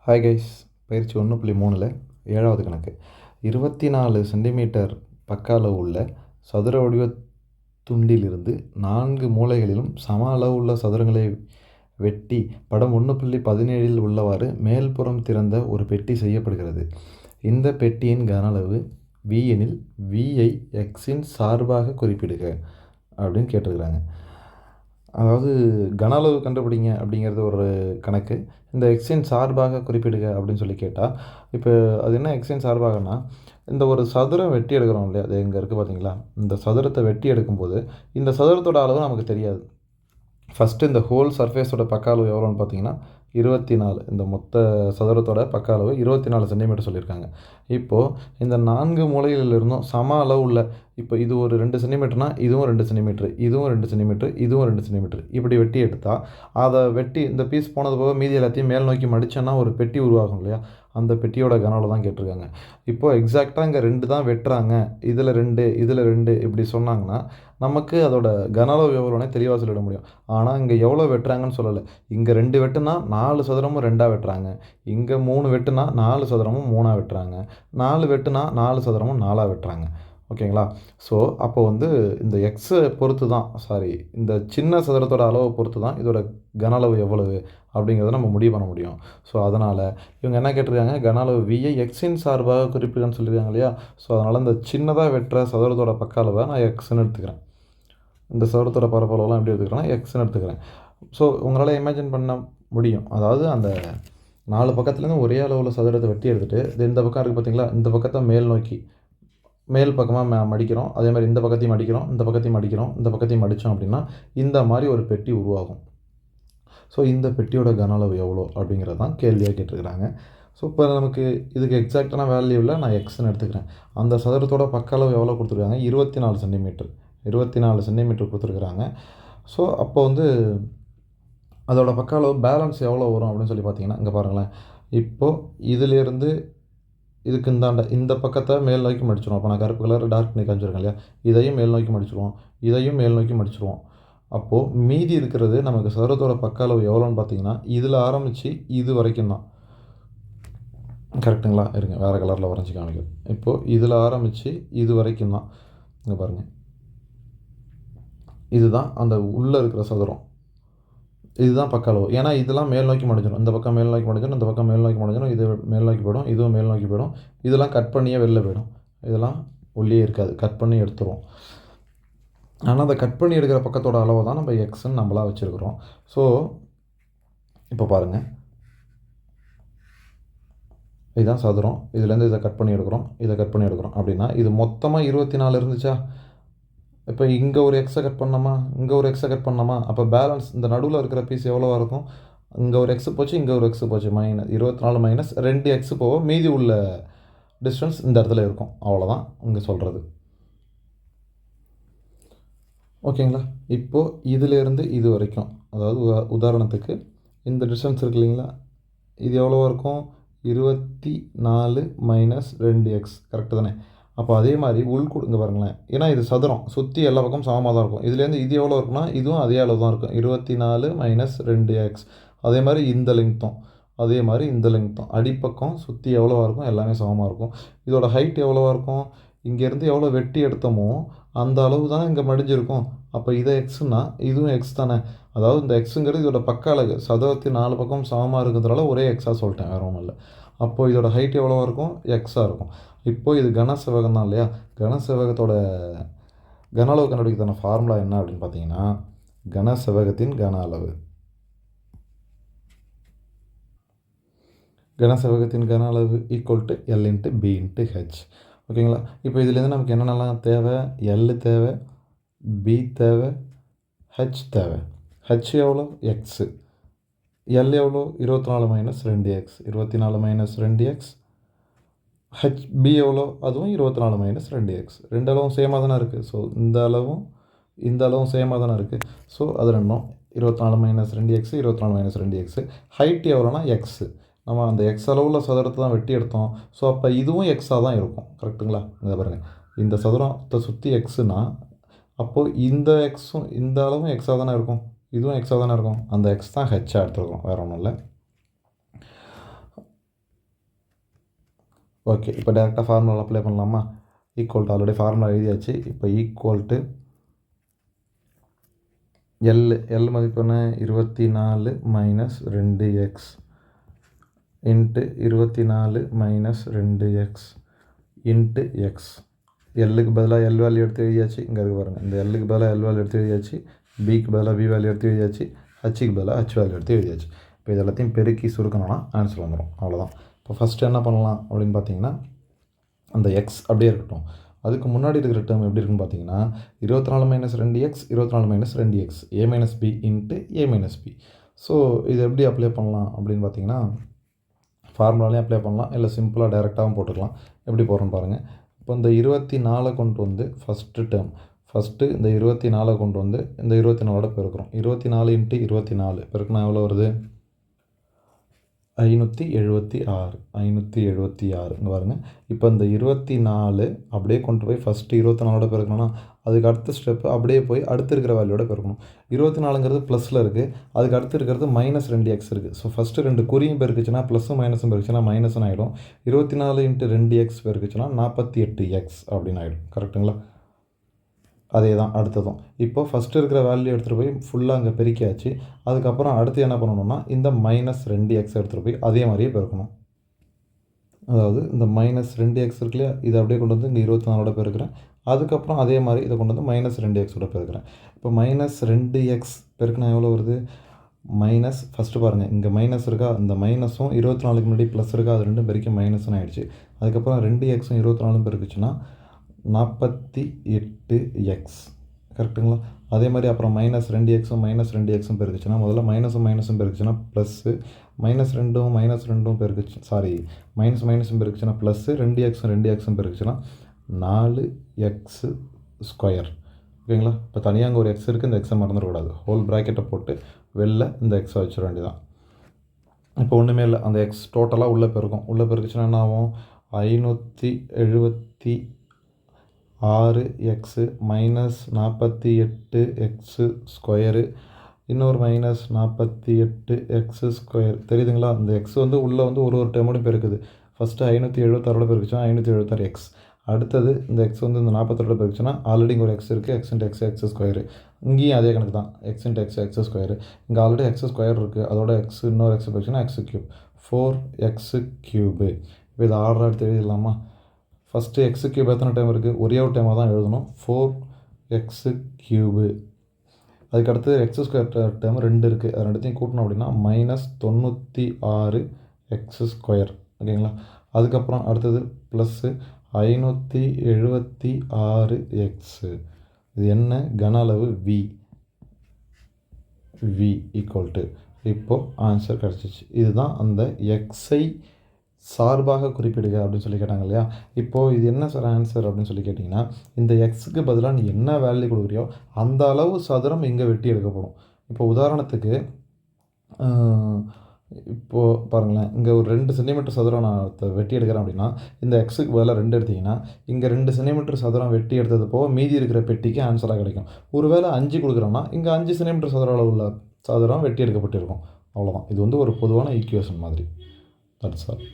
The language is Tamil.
ஹாய் கைஸ், பயிற்சி 1.3ல் 7வது கணக்கு. 24 சென்டிமீட்டர் பக்க அளவு உள்ள சதுர வடிவ துண்டிலிருந்து 4 மூலைகளிலும் சம அளவு உள்ள சதுரங்களை வெட்டி படம் 1.17இல் உள்ளவாறு மேல்புறம் திறந்த ஒரு பெட்டி செய்யப்படுகிறது. இந்த பெட்டியின் கன அளவு V எனில் Vஐ Xஇன் சார்பாக குறிப்பிடுக அப்படின்னு கேட்டிருக்கிறாங்க. அதாவது கன அளவு கண்டுபிடிங்க அப்படிங்கிறது ஒரு கணக்கு. இந்த எக்ஸின் சார்பாக குறிப்பிடுக அப்படின்னு சொல்லி கேட்டால், இப்போ அது என்ன எக்ஸின் சார்பாகனா, இந்த ஒரு சதுரம் வெட்டி எடுக்கிறோம் இல்லையா, அது எங்கே இருக்குது பார்த்தீங்களா, இந்த சதுரத்தை வெட்டி எடுக்கும்போது இந்த சதுரத்தோட அளவு நமக்கு தெரியாது. ஃபஸ்ட்டு இந்த ஹோல் சர்ஃபேஸோட பக்க அளவு எவ்வளோன்னு பார்த்தீங்கன்னா 24. இந்த மொத்த சதுரத்தோட பக்க அளவு 24 சென்டிமீட்டர் சொல்லியிருக்காங்க. இப்போது இந்த 4 மூலைகளிலிருந்தும் சம அளவு உள்ள, இப்போ இது ஒரு 2 சென்டிமீட்டர்னா இதுவும் 2 சென்டிமீட்ரு, இதுவும் 2 சென்டிமீட்ரு, இதுவும் 2 சென்டிமீட்ரு, இப்படி வெட்டி எடுத்தால் அதை வெட்டி இந்த பீஸ் போனது போக மீதி எல்லாத்தையும் மேல் நோக்கி மடித்தோன்னா ஒரு பெட்டி உருவாகும் இல்லையா, அந்த பெட்டியோட கன அளவு தான் கேட்டிருக்காங்க. இப்போது எக்ஸாக்டாக இங்கே 2 தான் வெட்டுறாங்க, இதில் 2 இதில் 2 இப்படி சொன்னாங்கன்னா நமக்கு அதோட கன அளவு எவ்வளோனே தெளிவாக சொல்லிட முடியும். ஆனால் இங்கே எவ்வளோ வெட்டுறாங்கன்னு சொல்லலை. இங்கே 2 வெட்டுனா 4 சதுரமும் 2ஆக வெட்டுறாங்க, இங்கே 3 வெட்டுனா 4 சதுரமும் 3ஆக வெட்டுறாங்க, 4 வெட்டுனா 4 சதுரமும் 4ஆக வெட்டுறாங்க. ஓகேங்களா? ஸோ அப்போ இந்த எக்ஸை பொறுத்து தான், இந்த சின்ன சதுரத்தோட அளவை பொறுத்து தான் இதோட கன அளவு எவ்வளவு அப்படிங்கிறத நம்ம முடிவு பண்ண முடியும். ஸோ அதனால் இவங்க என்ன கேட்டிருக்காங்க, கன அளவு Vஐ எக்ஸின் சார்பாக குறிப்பிடுன்னு சொல்லியிருக்காங்க இல்லையா. ஸோ அதனால் இந்த சின்னதாக வெட்டுற சதுரத்தோட பக்க அளவை நான் எக்ஸ்ன்னு எடுத்துக்கிறேன். இந்த சதுரத்தோட பரப்பளவுலாம் எப்படி எடுத்துக்கிறேன்னா எக்ஸ்ன்னு எடுத்துக்கிறேன். ஸோ உங்களால் இமேஜின் பண்ண முடியும், அதாவது அந்த 4 பக்கத்துலேருந்து ஒரே அளவில் சதுரத்தை வெட்டி எடுத்துகிட்டு இந்த பக்கம் இருக்குது பார்த்தீங்களா, இந்த பக்கத்தை மேல் நோக்கி மேல் பக்கமாக மடிக்கிறோம், அதே மாதிரி இந்த பக்கத்தையும் மடிக்கிறோம், இந்த பக்கத்தையும் மடிக்கிறோம், இந்த பக்கத்தையும் மடித்தோம் அப்படின்னா இந்த மாதிரி ஒரு பெட்டி உருவாகும். ஸோ இந்த பெட்டியோட கன அளவு எவ்வளோ அப்படிங்கிறது தான் கேள்வியாக கேட்டிருக்கிறாங்க. ஸோ இப்போ நமக்கு இதுக்கு எக்ஸாக்டான வேல்யூவில் நான் எக்ஸ்ன்னு எடுத்துக்கிறேன். அந்த சதுரத்தோட பக்க அளவு எவ்வளோ கொடுத்துருக்காங்க, 24 சென்டிமீட்டர். 24 சென்டிமீட்டர் கொடுத்துருக்குறாங்க. ஸோ அப்போ அதோட பக்க அளவு பேலன்ஸ் எவ்வளோ வரும் அப்படின்னு சொல்லி பார்த்தீங்கன்னா, இங்கே பாருங்களேன், இப்போது இதிலேருந்து இதுக்கு இந்த பக்கத்தை மேல் நோக்கி மடிச்சிடுவோம். அப்போ நான் கருப்பு கலர் டார்க் பண்ணி காமிச்சிருக்கேன் இல்லையா, இதையும் மேல் நோக்கி மடிச்சிடுவோம், இதையும் மேல் நோக்கி மடிச்சிடுவோம். அப்போது மீதி இருக்கிறது நமக்கு சதுரத்தோட பக்க அளவு எவ்வளோன்னு பார்த்தீங்கன்னா, இதில் ஆரம்பித்து இது வரைக்கும் தான். கரெக்டுங்களா? இருங்க, வேறு கலரில் வரைஞ்சி காமிக்கும். இப்போது இதில் ஆரம்பித்து இது வரைக்கும் தான். இங்கே பாருங்கள், இதுதான் அந்த உள்ளே இருக்கிற சதுரம், இதுதான் பக்க அளவு. ஏன்னா இதெல்லாம் மேல் நோக்கி மடிஞ்சிடும், இந்த பக்கம் மேல் நோக்கி மடிஞ்சிடும், இந்த பக்கம் மேல் நோக்கி மடிஞ்சிடும், இது மேல் நோக்கி போயிடும், இதுவும் மேல் நோக்கி போயிடும். இதெல்லாம் கட் பண்ணியே வெளில போயிடும், இதெல்லாம் உள்ளே இருக்காது, கட் பண்ணி எடுத்துருவோம். ஆனால் அந்த கட் பண்ணி எடுக்கிற பக்கத்தோட அளவை தான் நம்ம எக்ஸ்ன்னு நம்மளாக வச்சுருக்கிறோம். ஸோ இப்போ பாருங்கள், இதுதான் சதுரம், இதுலேருந்து இதை கட் பண்ணி எடுக்கிறோம், இதை கட் பண்ணி எடுக்கிறோம் அப்படின்னா இது மொத்தமாக 24 இருந்துச்சா. இப்போ இங்கே ஒரு எக்ஸை கட் பண்ணோமா, இங்கே ஒரு எக்ஸை கட் பண்ணோமா, அப்போ பேலன்ஸ் இந்த நடுவில் இருக்கிற பீஸ் எவ்வளோவா இருக்கும், இங்கே ஒரு எக்ஸு போச்சு, இங்கே ஒரு எக்ஸு போச்சு, -24 மைனஸ் 2 எக்ஸு போக மீதி உள்ள டிஸ்டன்ஸ் இந்த இடத்துல இருக்கும். அவ்வளோதான் இங்கே சொல்கிறது. ஓகேங்களா? இப்போது இதிலேருந்து இது வரைக்கும், அதாவது உதாரணத்துக்கு இந்த டிஸ்டன்ஸ் இருக்கு இல்லைங்களா, இது எவ்வளோவா இருக்கும், 24 மைனஸ் 2x. கரெக்டு தானே? அப்போ அதே மாதிரி கொடுங்க பாருங்களேன், ஏன்னா இது சதுரம் சுற்றி எல்லா பக்கம் சமமாக தான் இருக்கும். இதுலேருந்து இது எவ்வளோ இருக்குன்னா இதுவும் அதே அளவு தான் இருக்கும், 24 மைனஸ் 2x. அதே மாதிரி இந்த லெங்க்த்தும், அதே மாதிரி இந்த லெங்க்த்தும், அடிப்பக்கம் சுற்றி எவ்வளோவா இருக்கும், எல்லாமே சமமாக இருக்கும். இதோட ஹைட் எவ்வளோவா இருக்கும், இங்கேருந்து எவ்வளோ வெட்டி எடுத்தோமோ அந்த அளவு தானே இங்கே மடிஞ்சிருக்கும். அப்போ இதை எக்ஸ்னா இதுவும் எக்ஸ் தானே. அதாவது இந்த எக்ஸுங்கிறது இதோட பக்க அழகு, சதுரத்தின் 4 பக்கம் சமமாக இருக்கிறதுனால ஒரே எக்ஸாக சொல்லிட்டேன், வேறு ஒன்றும் இல்லை. அப்போது இதோட ஹைட் எவ்வளோவா இருக்கும், எக்ஸாக இருக்கும். இப்போது இது கனசெவ்வகம் தான் இல்லையா, கனசெவ்வகத்தோட கன அளவு கண்டுபிடிக்கிறதான ஃபார்முலா என்ன அப்படின்னு பார்த்தீங்கன்னா, கனசெவ்வகத்தின் கன அளவு, கனசெவ்வகத்தின் கன அளவு equal to L into B into H. ஓகேங்களா? இப்போ இதுலேருந்து நமக்கு என்னென்னலாம் தேவை, L தேவை, B தேவை, H தேவை. H எவ்வளோ, எக்ஸு. L எவ்வளோ, 24 minus 2x, 24 minus 2x. B எவ்வளோ, அதுவும் 24 மைனஸ் 2x. ரெண்டு அளவும் சேமாக தானே இருக்குது. ஸோ இந்த அளவும் சேமாக தானே இருக்குது. ஸோ அது ரெண்டும் 24 minus 2x, 24 minus 2x. Height எவ்வளோனா எக்ஸு. நம்ம அந்த எக்ஸ் அளவில் சதுரத்தை தான் வெட்டி எடுத்தோம். ஸோ அப்போ இதுவும் எக்ஸாக தான் இருக்கும். கரெக்டுங்களா? இங்கே பாருங்கள், இந்த சதுரத்தை சுற்றி எக்ஸுனா அப்போது இந்த எக்ஸும் இந்த அளவும் எக்ஸாக தானே இருக்கும், இதுவும் எக்ஸாக தானே இருக்கும். அந்த எக்ஸ் தான் ஹெச்சாக எடுத்துருக்கோம், வேறு ஒன்றும் இல்லை. ஓகே, இப்போ டேரெக்டாக ஃபார்முலா அப்ளை பண்ணலாமா? ஈக்குவல் டு ஆல்ரெடி ஃபார்முலா எழுதியாச்சு. இப்போ ஈக்குவல் டு எல் மதிப்பு என்ன? 24 minus 2x into 24 minus 2x into x. எல்லுக்கு பதிலாக எல் வேல்யூ எடுத்து எழுதியாச்சு. இங்கே இருக்கு பாருங்கள், இந்த எல்லுக்கு பதிலாக எல் வேல்யூ எடுத்து எழுதியாச்சு, பிக்கு பதிலாக பி வேல்யூ எடுத்து எழுதியாச்சு, ஹச்சுக்கு பதிலாக ஹச் வேல்யூ எடுத்து எழுதியாச்சு. இப்போ இது எல்லாத்தையும் பெருக்கி சுருக்கணும்னா ஆன்சர் வந்துடும். அவ்வளோதான். இப்போ ஃபஸ்ட்டு என்ன பண்ணலாம் அப்படின்னு பார்த்தீங்கன்னா, அந்த எக்ஸ் அப்படியே இருக்கட்டும். அதுக்கு முன்னாடி இருக்கிற டேர்ம் எப்படி இருக்குன்னு பார்த்தீங்கன்னா, 24 மைனஸ் 2x 24 மைனஸ் 2x ஏ மைனஸ் பி இன்ட்டு ஏ மைனஸ் பி. ஸோ இது எப்படி அப்ளை பண்ணலாம் அப்படின்னு பார்த்தீங்கன்னா, ஃபார்முலாலையும் அப்ளை பண்ணலாம், இல்லை சிம்பிளாக டைரெக்டாகவும் போட்டுக்கலாம். எப்படி போடுறோன்னு பாருங்கள். இப்போ இந்த 24 கொண்டு வந்து ஃபஸ்ட்டு டேர்ம், ஃபஸ்ட்டு இந்த 24 கொண்டு வந்து இந்த 24ஓட பெருக்கிறோம். 24 இன்ட்டு 24 பெருக்குனா எவ்வளோ வருது? 576. 576 இங்கே பாருங்கள். இப்போ இந்த 24 அப்படியே கொண்டு போய் ஃபஸ்ட்டு 24ஓட பெருக்கணும்னா, அதுக்கு அடுத்த ஸ்டெப்பு அப்படியே போய் அடுத்து இருக்கிற வேல்யூவோட பெருக்கணும். 24ங்கிறது ப்ளஸில் இருக்குது, அதுக்கு அடுத்து இருக்கிறது மைனஸ் 2x இருக்குது. ஸோ ஃபஸ்ட்டு 2 குறியும் பெருக்குச்சுன்னா ப்ளஸும் மைனஸும் பெருக்குச்சுன்னா மைனஸ்னு ஆகிடும். 24 இன்ட்டு 2x பெருக்குச்சுன்னா 48x அப்படின்னு ஆகிடும். கரெக்டுங்களா? அதே தான் அடுத்ததும். இப்போ ஃபஸ்ட்டு இருக்கிற வேல்யூ எடுத்துகிட்டு போய் ஃபுல்லாக அங்கே பெருக்கியாச்சு. அதுக்கப்புறம் அடுத்து என்ன பண்ணணும்னா, இந்த மைனஸ் 2x எடுத்துகிட்டு போய் அதே மாதிரியே பெருக்கணும். அதாவது இந்த மைனஸ் 2x இருக்கு இல்லையா, இதை அப்படியே கொண்டு வந்து இங்கே 24ஓட பெருக்கிறேன். அதுக்கப்புறம் அதே மாதிரி இதை கொண்டு வந்து மைனஸ் 2xோட பெருக்கிறேன். இப்போ மைனஸ் 2x பெருக்கினா எவ்வளோ வருது? மைனஸ் ஃபஸ்ட்டு பாருங்கள், இங்கே மைனஸ் இருக்கா, இந்த மைனஸும் 24க்கு முன்னாடி ப்ளஸ் இருக்கா, அது ரெண்டும் பெருக்கி மைனஸ்னு ஆகிடுச்சு. அதுக்கப்புறம் 2xம் 24ம் பெருக்குச்சுன்னா 48x. கரெக்டுங்களா? அதே மாதிரி அப்புறம் மைனஸ் 2xம் பெருக்குச்சுன்னா, முதல்ல மைனஸும் பெருக்குச்சுன்னா ப்ளஸ்ஸு, மைனஸ் 2ம் பெருக்குச்சு, சாரி மைனஸும் பெருக்குச்சுன்னா ப்ளஸ்ஸு, 2xம் பெருக்குச்சுன்னா 4x ஸ்கொயர். ஓகேங்களா? இப்போ தனியாக அங்கே ஒரு எக்ஸ் இருக்குது, இந்த எக்ஸை மறந்துடக்கூடாது. ஹோல் ப்ராக்கெட்டை போட்டு வெளில இந்த எக்ஸை வச்சிட வேண்டியதான். இப்போ ஒன்றுமே இல்லை, அந்த எக்ஸ் டோட்டலாக உள்ளே பெருக்கும். உள்ளே பெருக்குச்சுன்னா என்ன ஆகும்? 576x மைனஸ் 48x ஸ்கொயரு, இன்னொரு மைனஸ் 48x ஸ்கொயர். தெரியுதுங்களா? இந்த எக்ஸ் வந்து உள்ளே வந்து ஒரு டேர்மோடையும் பெருக்குது. First 576ஓட பெருக்குச்சுன்னா 576x. அடுத்தது இந்த எக்ஸ் வந்து இந்த 48ஓட பெருக்குச்சுன்னா ஆல்ரெடி இங்கே ஒரு எக்ஸ் இருக்குது, எக்ஸ் இன்ட்டு எக்ஸ் ஸ்கொயரு. இங்கேயும் அதே கணக்கு தான், எக்ஸ் இன்ட்டு எக்ஸ் ஸ்கொயரு. இங்கே ஆல்ரெடி எக்ஸ் ஸ்கொயர் இருக்குது, அதோட எக்ஸ் இன்னொரு எக்ஸ் பெருக்குச்சுன்னா எக்ஸ் க்யூப், 4x க்யூபு. இப்போ இது ஆர்டராக எடுத்து எழுதிடலாமா? ஃபஸ்ட்டு எக்ஸ் க்யூப் எத்தனை டைம் இருக்குது? ஒரே ஒரு டைமாக தான் எழுதணும், 4x க்யூபு. அதுக்கடுத்து எக்ஸ் ஸ்கொயர் டைம் 2 இருக்குது, அது ரெண்டுத்தையும் கூட்டணும் அப்படின்னா மைனஸ் 96x ஸ்கொயர். ஓகேங்களா? அதுக்கப்புறம் அடுத்தது ப்ளஸ்ஸு 576x. இது என்ன? கன அளவு v ஈக்குவல் டு, இப்போது ஆன்சர் கிடச்சிச்சு. இதுதான் அந்த எக்ஸை சார்பாக குறிப்பிடுக அப்படின்னு சொல்லி கேட்டாங்க இல்லையா? இப்போது இது என்ன சார் ஆன்சர் அப்படின்னு சொல்லி கேட்டிங்கன்னா, இந்த எக்ஸுக்கு பதிலாக நீ என்ன வேல்யூ கொடுக்குறியோ அந்த அளவு சதுரம் இங்கே வெட்டி எடுக்கப்படும். இப்போ உதாரணத்துக்கு இப்போது பாருங்களேன், இங்கே ஒரு 2 சென்டிமீட்டர் சதுரம் நான் வெட்டி எடுக்கிறேன் அப்படின்னா, இந்த எக்ஸுக்கு பதிலாக 2 எடுத்திங்கன்னா இங்கே 2 சென்டிமீட்டர் சதுரம் வெட்டி எடுத்தது போக மீதி இருக்கிற பெட்டிக்கு ஆன்சராக கிடைக்கும். ஒருவேளை 5 கொடுக்குறோன்னா இங்கே 5 சென்டிமீட்டர் சதுர அளவு உள்ள சதுரம் வெட்டி எடுக்கப்பட்டிருக்கும். அவ்வளோதான். இது வந்து ஒரு பொதுவான ஈக்குவேஷன் மாதிரி. That's all.